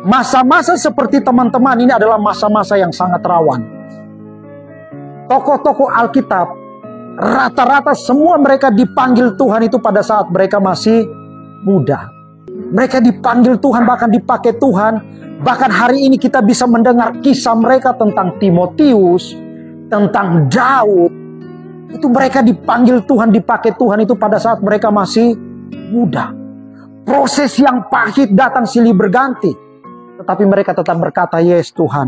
Masa-masa seperti teman-teman ini adalah masa-masa yang sangat rawan. Tokoh-tokoh Alkitab, rata-rata semua mereka dipanggil Tuhan itu pada saat mereka masih muda. Mereka dipanggil Tuhan, bahkan dipakai Tuhan. Bahkan hari ini kita bisa mendengar kisah mereka tentang Timotius, tentang Daud. Itu mereka dipanggil Tuhan, dipakai Tuhan itu pada saat mereka masih muda. Proses yang pahit datang silih berganti. Tetapi mereka tetap berkata, yes Tuhan,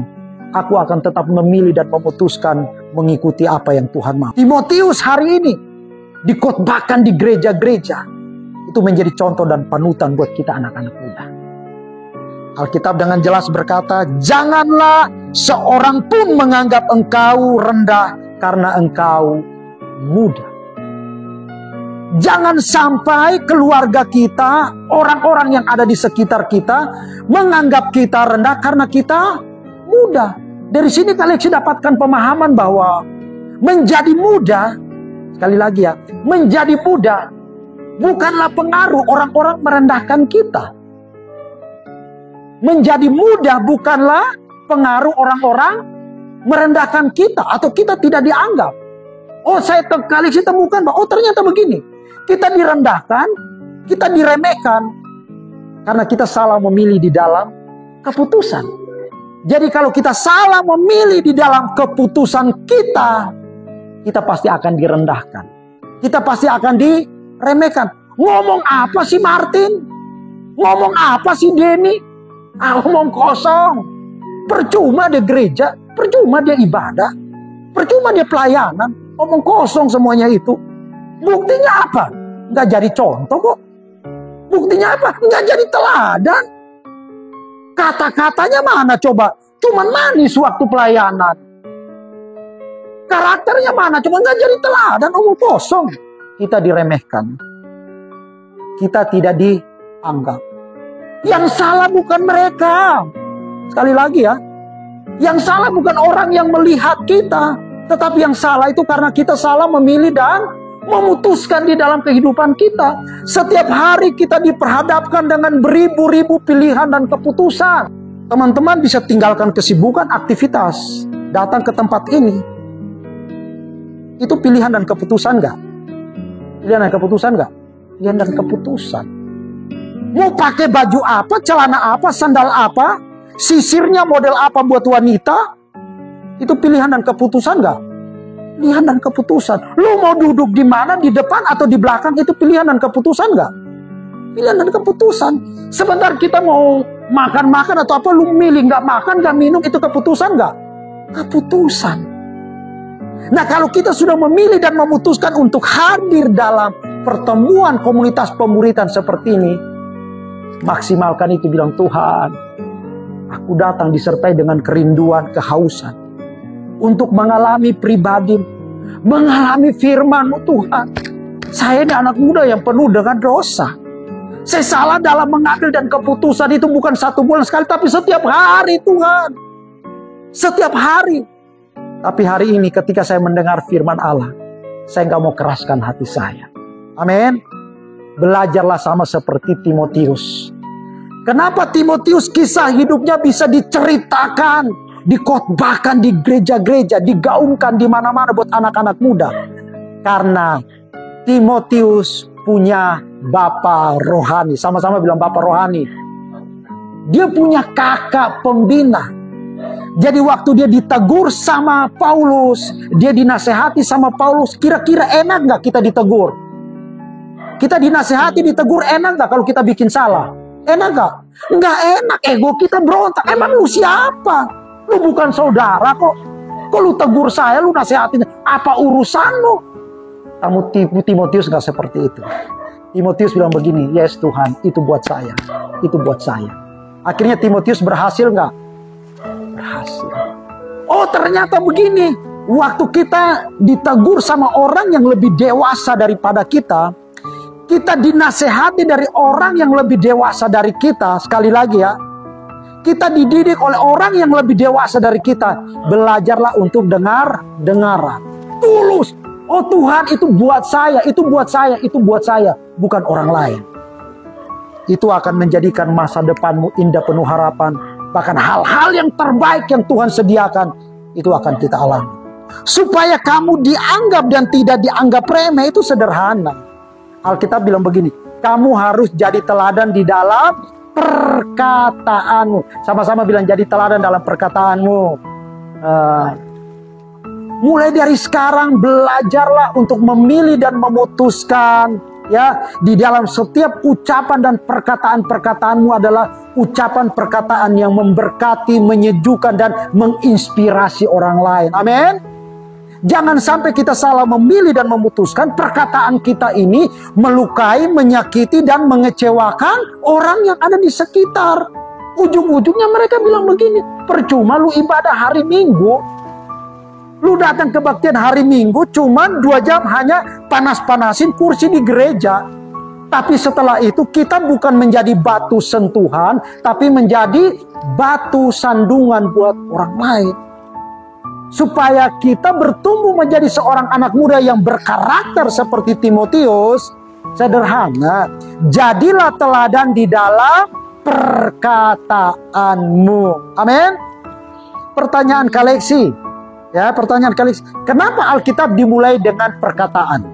aku akan tetap memilih dan memutuskan mengikuti apa yang Tuhan mau. Timotius hari ini dikhotbahkan di gereja-gereja. Itu menjadi contoh dan panutan buat kita anak-anak muda. Alkitab dengan jelas berkata, janganlah seorang pun menganggap engkau rendah karena engkau muda. Jangan sampai keluarga kita, orang-orang yang ada di sekitar kita, menganggap kita rendah karena kita muda. Dari sini kalian bisa dapatkan pemahaman bahwa menjadi muda, sekali lagi ya, menjadi muda bukanlah pengaruh orang-orang merendahkan kita. Menjadi muda bukanlah pengaruh orang-orang merendahkan kita atau kita tidak dianggap. Oh, saya kali ini temukan bahwa oh ternyata begini. Kita direndahkan, kita diremehkan karena kita salah memilih di dalam keputusan. Jadi kalau kita salah memilih di dalam keputusan kita, kita pasti akan direndahkan. Kita pasti akan diremehkan. Ngomong apa sih Martin? Ngomong apa sih Denny? Ngomong kosong. Percuma dia gereja, percuma dia ibadah, percuma dia pelayanan. Ngomong kosong semuanya itu. Buktinya apa? Nggak jadi contoh kok. Buktinya apa? Nggak jadi teladan. Kata-katanya mana coba? Cuman manis waktu pelayanan. Karakternya mana? Cuman nggak jadi teladan, omong kosong. Kita diremehkan. Kita tidak dianggap. Yang salah bukan mereka. Sekali lagi ya. Yang salah bukan orang yang melihat kita. Tetapi yang salah itu karena kita salah memilih dan memutuskan di dalam kehidupan kita. Setiap hari kita diperhadapkan dengan beribu-ribu pilihan dan keputusan. Teman-teman bisa tinggalkan kesibukan, aktivitas, datang ke tempat ini. Itu pilihan dan keputusan gak? Pilihan dan keputusan gak? Pilihan dan keputusan. Mau pakai baju apa, celana apa, sandal apa, sisirnya model apa buat wanita, itu pilihan dan keputusan gak? Pilihan dan keputusan. Lu mau duduk di mana, di depan atau di belakang, itu pilihan dan keputusan gak? Pilihan dan keputusan. Sebentar kita mau makan-makan atau apa, lu milih gak makan, gak minum, itu keputusan gak? Keputusan. Nah kalau kita sudah memilih dan memutuskan untuk hadir dalam pertemuan komunitas pemuritan seperti ini, maksimalkan itu, bilang Tuhan, aku datang disertai dengan kerinduan, kehausan untuk mengalami pribadi, mengalami firman-Mu Tuhan. Saya ini anak muda yang penuh dengan dosa. Saya salah dalam mengambil dan keputusan itu bukan 1 bulan sekali, tapi setiap hari Tuhan. Setiap hari. Tapi hari ini ketika saya mendengar firman Allah, saya nggak mau keraskan hati saya. Amin. Belajarlah sama seperti Timotius. Kenapa Timotius kisah hidupnya bisa diceritakan, dikhotbahkan di gereja-gereja, digaungkan di mana-mana buat anak-anak muda? Karena Timotius punya bapak rohani. Sama-sama bilang bapak rohani. Dia punya kakak pembina. Jadi waktu dia ditegur sama Paulus, dia dinasehati sama Paulus, kira-kira enak gak kita ditegur? Kita dinasehati, ditegur, enak gak kalau kita bikin salah? Enak gak? Nggak enak, ego kita berontak. Emang lu siapa? Lu bukan saudara kok. Kok lu tegur saya, lu nasihatin, apa urusan lu? Kamu Timotius gak seperti itu. Timotius bilang begini, yes Tuhan, itu buat saya. Itu buat saya. Akhirnya Timotius berhasil gak? Berhasil. Oh ternyata begini. Waktu kita ditegur sama orang yang lebih dewasa daripada kita, kita dinasehati dari orang yang lebih dewasa dari kita. Sekali lagi ya, kita dididik oleh orang yang lebih dewasa dari kita. Belajarlah untuk dengaran. Tulus. Oh Tuhan, itu buat saya, itu buat saya, itu buat saya. Bukan orang lain. itu akan menjadikan masa depanmu indah penuh harapan. Bahkan hal-hal yang terbaik yang Tuhan sediakan, itu akan kita alami. Supaya kamu dianggap dan tidak dianggap remeh, itu sederhana. Alkitab bilang begini, kamu harus jadi teladan di dalam perkataanmu. Sama-sama bilang, jadi teladan dalam perkataanmu. Mulai dari sekarang belajarlah untuk memilih dan memutuskan, ya, di dalam setiap ucapan dan perkataan-perkataanmu adalah ucapan perkataan yang memberkati, menyejukkan dan menginspirasi orang lain. Amin. Jangan sampai kita salah memilih dan memutuskan, perkataan kita ini melukai, menyakiti dan mengecewakan orang yang ada di sekitar. Ujung-ujungnya mereka bilang begini, percuma lu ibadah hari Minggu, lu datang kebaktian hari Minggu cuman 2 jam hanya panas-panasin kursi di gereja. Tapi setelah itu kita bukan menjadi batu sentuhan, tapi menjadi batu sandungan buat orang lain. Supaya kita bertumbuh menjadi seorang anak muda yang berkarakter seperti Timotius, sederhana, jadilah teladan di dalam perkataanmu. Amin. Pertanyaan koleksi. Ya, pertanyaan kali, kenapa Alkitab dimulai dengan perkataan?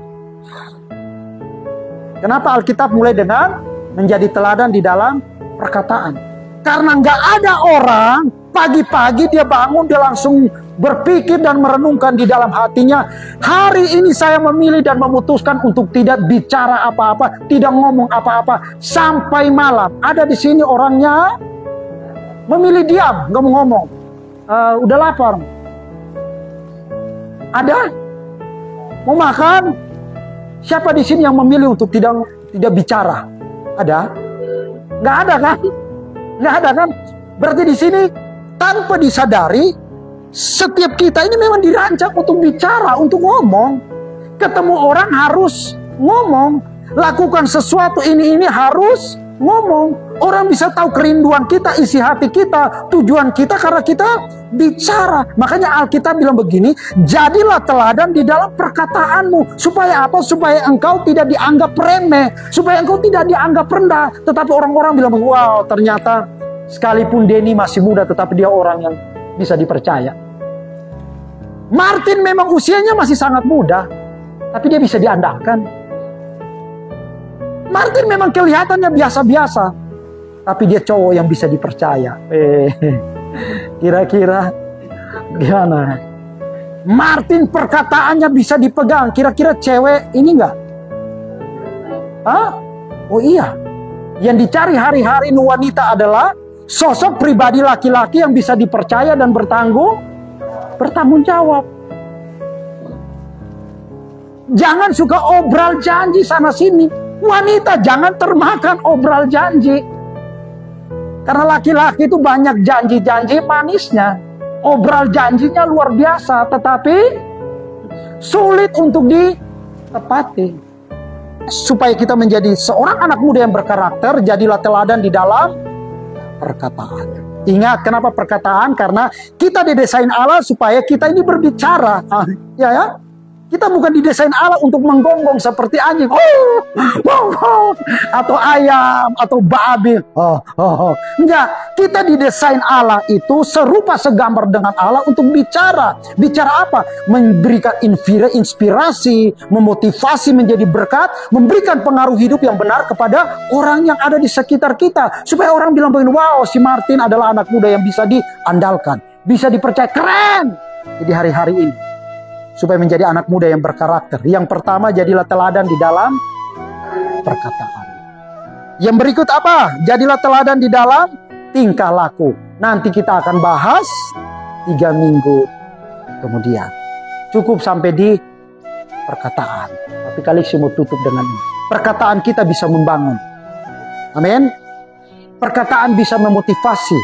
Kenapa Alkitab mulai dengan menjadi teladan di dalam perkataan? Karena nggak ada orang pagi-pagi dia bangun, dia langsung berpikir dan merenungkan di dalam hatinya, hari ini saya memilih dan memutuskan untuk tidak bicara apa-apa, tidak ngomong apa-apa sampai malam. Ada di sini orangnya memilih diam, nggak mau ngomong. Udah lapar. Ada? Mau makan? Siapa di sini yang memilih untuk tidak bicara? Ada? Nggak ada kan? Nggak ada kan? Berarti di sini tanpa disadari, setiap kita ini memang dirancang untuk bicara, untuk ngomong. Ketemu orang harus ngomong. Lakukan sesuatu ini harus ngomong. Orang bisa tahu kerinduan kita, isi hati kita, tujuan kita karena kita bicara. Makanya Alkitab bilang begini, jadilah teladan di dalam perkataanmu. Supaya apa? Supaya engkau tidak dianggap remeh, supaya engkau tidak dianggap rendah. Tetapi orang-orang bilang, wow, ternyata sekalipun Denny masih muda, tetapi dia orang yang bisa dipercaya. Martin memang usianya masih sangat muda, tapi dia bisa diandalkan. Martin memang kelihatannya biasa-biasa, tapi dia cowok yang bisa dipercaya. Kira-kira gimana? Martin perkataannya bisa dipegang. Kira-kira cewek ini enggak? Hah? Oh iya. Yang dicari hari-hari wanita adalah sosok pribadi laki-laki yang bisa dipercaya dan bertanggung jawab. Jangan suka obral janji sana sini. Wanita jangan termakan obral janji. Karena laki-laki itu banyak janji-janji manisnya. Obral janjinya luar biasa, tetapi sulit untuk ditepati. Supaya kita menjadi seorang anak muda yang berkarakter, jadilah teladan di dalam perkataan. Ingat, kenapa perkataan? Karena kita didesain Allah supaya kita ini berbicara. Ya. Kita bukan didesain Allah untuk menggonggong seperti anjing, atau ayam, atau babi. Enggak, kita didesain Allah itu serupa segambar dengan Allah untuk bicara. Bicara apa? Memberikan inspirasi, memotivasi menjadi berkat, memberikan pengaruh hidup yang benar kepada orang yang ada di sekitar kita. Supaya orang bilang begini, wow, si Martin adalah anak muda yang bisa diandalkan, bisa dipercaya, keren. Jadi hari-hari ini, supaya menjadi anak muda yang berkarakter, yang pertama, jadilah teladan di dalam perkataan. Yang berikut apa? Jadilah teladan di dalam tingkah laku. Nanti kita akan bahas 3 minggu kemudian. Cukup sampai di perkataan. Tapi kali ini mau tutup dengan ini. Perkataan kita bisa membangun. Amin. Perkataan bisa memotivasi.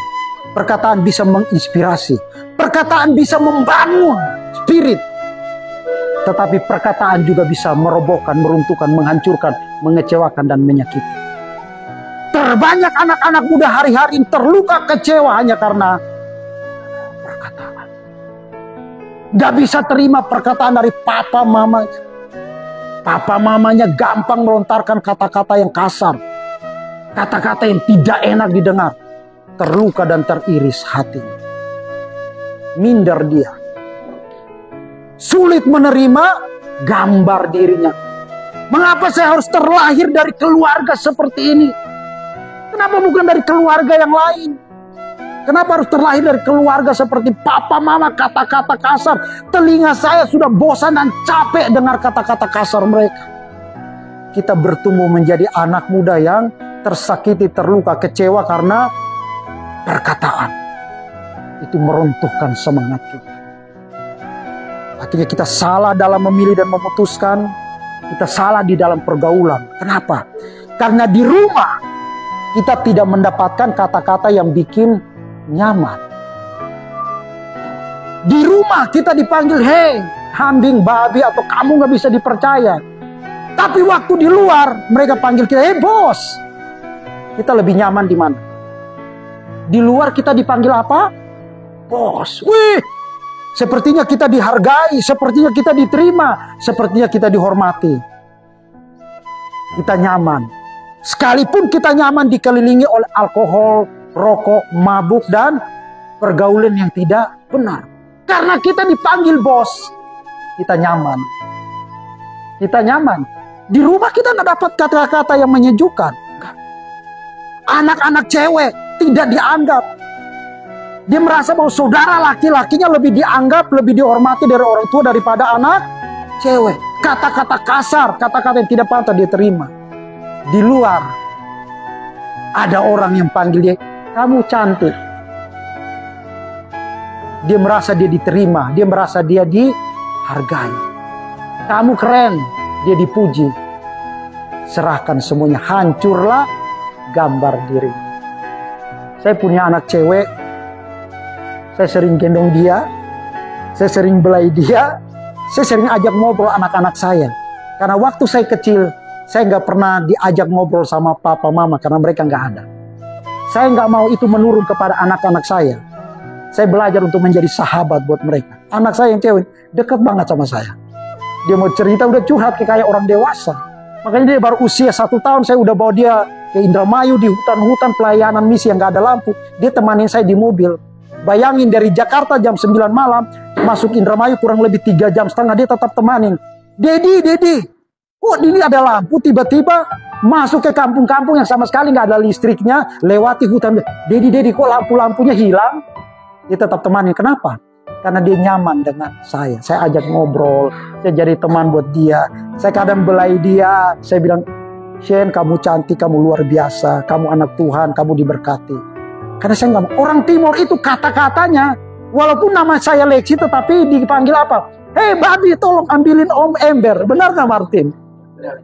Perkataan bisa menginspirasi. Perkataan bisa membangun spirit. Tetapi perkataan juga bisa merobohkan, meruntuhkan, menghancurkan, mengecewakan, dan menyakiti. Terbanyak anak-anak muda hari-hari terluka, kecewa hanya karena perkataan. Gak bisa terima perkataan dari papa mamanya. Papa mamanya gampang melontarkan kata-kata yang kasar. Kata-kata yang tidak enak didengar. Terluka dan teriris hatinya. Minder dia. Sulit menerima gambar dirinya. Mengapa saya harus terlahir dari keluarga seperti ini? Kenapa bukan dari keluarga yang lain? Kenapa harus terlahir dari keluarga seperti papa mama, kata-kata kasar? Telinga saya sudah bosan dan capek dengar kata-kata kasar mereka. Kita bertumbuh menjadi anak muda yang tersakiti, terluka, kecewa karena perkataan. Itu meruntuhkan semangat kita. Akhirnya kita salah dalam memilih dan memutuskan. Kita salah di dalam pergaulan. Kenapa? Karena di rumah kita tidak mendapatkan kata-kata yang bikin nyaman. Di rumah kita dipanggil, hei, kambing, babi, atau kamu gak bisa dipercaya. Tapi waktu di luar mereka panggil kita, hei bos. Kita lebih nyaman di mana? Di luar kita dipanggil apa? Bos. Wih, sepertinya kita dihargai, sepertinya kita diterima, sepertinya kita dihormati. Kita nyaman. Sekalipun kita nyaman dikelilingi oleh alkohol, rokok, mabuk, dan pergaulan yang tidak benar. Karena kita dipanggil bos, kita nyaman. Kita nyaman. Di rumah kita nggak dapat kata-kata yang menyejukkan. Anak-anak cewek tidak dianggap. Dia merasa bahwa saudara laki-lakinya lebih dianggap, lebih dihormati dari orang tua daripada anak cewek. Kata-kata kasar, kata-kata yang tidak pantas dia terima. Di luar ada orang yang panggil dia, kamu cantik. Dia merasa dia diterima, dia merasa dia dihargai. Kamu keren, dia dipuji. Serahkan semuanya, hancurlah gambar diri. Saya punya anak cewek, saya sering gendong dia, saya sering belai dia, saya sering ajak ngobrol anak-anak saya. Karena waktu saya kecil, saya nggak pernah diajak ngobrol sama papa mama karena mereka nggak ada. Saya nggak mau itu menurun kepada anak-anak saya. Saya belajar untuk menjadi sahabat buat mereka. Anak saya yang cewek dekat banget sama saya. Dia mau cerita udah curhat kayak orang dewasa. Makanya dia baru usia 1 tahun, saya udah bawa dia ke Indramayu di hutan-hutan pelayanan misi yang nggak ada lampu. Dia temanin saya di mobil. Bayangin dari Jakarta jam 9 malam masuk Indramayu kurang lebih 3 jam setengah, dia tetap temanin. Dedi, kok ini ada lampu tiba-tiba masuk ke kampung-kampung yang sama sekali nggak ada listriknya, lewati hutan. Dedi, kok lampu-lampunya hilang? Dia tetap temanin. Kenapa? Karena dia nyaman dengan saya. Saya ajak ngobrol, saya jadi teman buat dia. Saya kadang belai dia. Saya bilang, Shen, kamu cantik, kamu luar biasa, kamu anak Tuhan, kamu diberkati. Karena saya nggak mau. Orang Timur itu kata-katanya, walaupun nama saya Lexi, tetapi dipanggil apa? Hei babi, tolong ambilin om ember. Benar nggak Martin? Benar.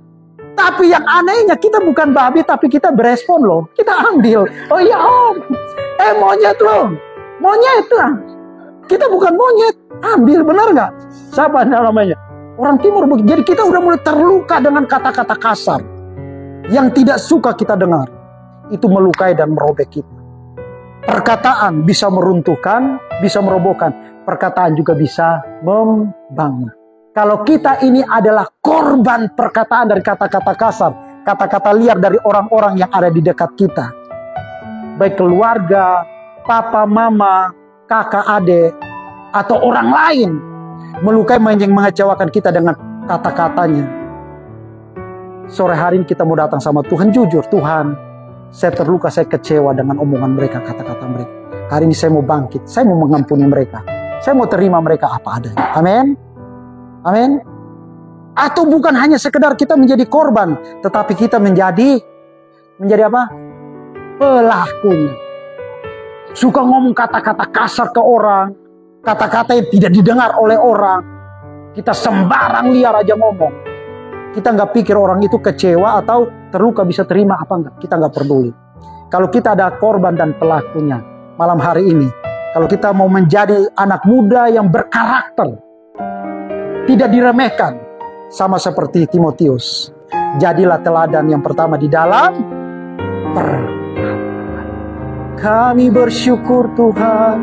Tapi yang anehnya kita bukan babi, tapi kita berespon loh. Kita ambil. Oh iya om. Monyet loh. Monyet lah. Kita bukan monyet. Ambil, benar nggak? Siapa namanya? Orang Timur. Jadi kita udah mulai terluka dengan kata-kata kasar. Yang tidak suka kita dengar. Itu melukai dan merobek kita. Perkataan bisa meruntuhkan, bisa merobohkan. Perkataan juga bisa membangun. Kalau kita ini adalah korban perkataan dari kata-kata kasar, kata-kata liar dari orang-orang yang ada di dekat kita. Baik keluarga, papa, mama, kakak, adik, atau orang lain. Melukai, mengecewakan kita dengan kata-katanya. Sore hari ini kita mau datang sama Tuhan, jujur, Tuhan, saya terluka, saya kecewa dengan omongan mereka, kata-kata mereka. Hari ini saya mau bangkit, saya mau mengampuni mereka. Saya mau terima mereka apa adanya. Amin. Amin. Atau bukan hanya sekedar kita menjadi korban, tetapi kita menjadi apa? Pelakunya. Suka ngomong kata-kata kasar ke orang, kata-kata yang tidak didengar oleh orang. Kita sembarang liar aja ngomong. Kita nggak pikir orang itu kecewa atau terluka bisa terima apa enggak. Kita nggak peduli. Kalau kita ada korban dan pelakunya, malam hari ini, kalau kita mau menjadi anak muda yang berkarakter, tidak diremehkan, sama seperti Timotius, jadilah teladan yang pertama di dalam pergaulan. Kami bersyukur Tuhan,